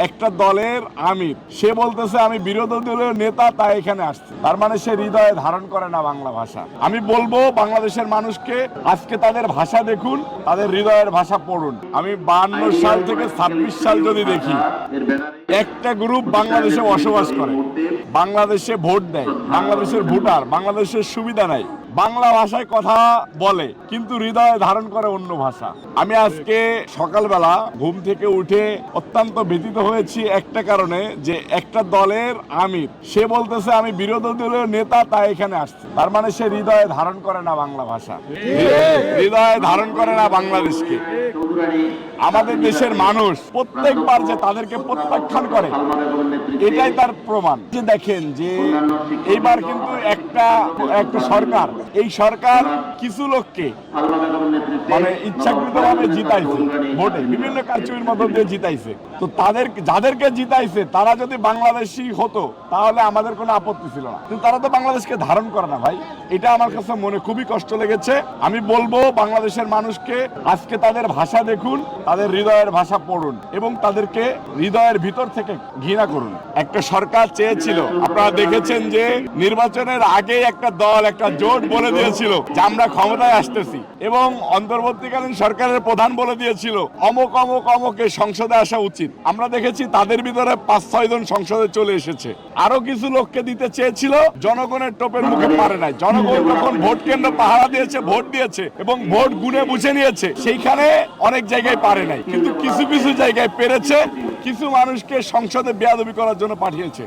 একটা দলের আমির সে বলতেছে আমি বিরোধী দলের নেতা, তাই এখানে আসছে। তার মানে সে হৃদয়ে ধারণ করে না বাংলা ভাষা। আমি বলবো বাংলাদেশের মানুষকে আজকে তাদের ভাষা দেখুন, তাদের হৃদয়ের ভাষা পড়ুন। আমি 52 সাল থেকে 26 সাল যদি দেখি, একটা গ্রুপ বাংলাদেশে বসবাস করে, বাংলাদেশে ভোট দেয়, বাংলাদেশের ভোটার, বাংলাদেশের সুবিধা নাই, বাংলা ভাষায় কথা বলে, কিন্তু হৃদয়ে ধারণ করে অন্য ভাষা। আমি আজকে সকালবেলা ঘুম থেকে উঠে অত্যন্ত ব্যথিত হয়েছি একটা কারণে, যে একটা দলের আমির সে বলতেছে আমি বিরোধী দলের নেতা, তাই এখানে আসছে। তার মানে সে হৃদয়ে ধারণ করে না বাংলা ভাষা, হৃদয়ে ধারণ করে না বাংলাদেশকে। আমাদের দেশের মানুষ প্রত্যেকবার যে তাদেরকে প্রত্যাখ্যান করে, এটাই তার প্রমাণ। যে দেখেন যে এইবার কিন্তু একটা সরকার, এই সরকার কিছু লোককে মানে ইচ্ছাকৃতভাবে জিতাইছে, ভোটে বিভিন্ন কারচুপির মধ্য দিয়ে জিতাইছে। তো যাদেরকে জিতাইছে তারা যদি বাংলাদেশি হতো তাহলে আমাদের কোনো আপত্তি ছিল না, কিন্তু তারা তো বাংলাদেশকে ধারণ করে না ভাই। এটা আমার কাছে মনে খুবই কষ্ট লেগেছে। আমি বলবো বাংলাদেশের মানুষকে আজকে তাদের ভাষা দেখুন, তাদের হৃদয়ের ভাষা পড়ুন এবং তাদেরকে হৃদয়ের ভিতর থেকে ঘৃণা করুন। একটা সরকার চেয়েছিল, আপনারা দেখেছেন যে নির্বাচনের আগে একটা দল, একটা জোট বলে দিয়েছিল যে আমরা ক্ষমতায় আসতেছি, এবং অন্তর্বর্তীকালীন সরকারের প্রধান বলে দিয়েছিল অমুক অমুক অমুকে সংসদে আসা উচিত। আমরা দেখেছি তাদের ভিতরে 5-6 জন সংসদে চলে এসেছে। আরো কিছু লোককে দিতে চেয়েছিল, জনগণের টোপের মুখে পারে নাই। জনগণ যখন ভোট কেন্দ্র পাহারা দিয়েছে, ভোট দিয়েছে এবং ভোট গুনে বুঝে নিয়েছে, সেইখানে অনেক জায়গায় পারে নাই, কিন্তু কিছু কিছু জায়গায় পেরেছে। কিছু মানুষকে সংসদে বেয়াদবি করার জন্য পাঠিয়েছে।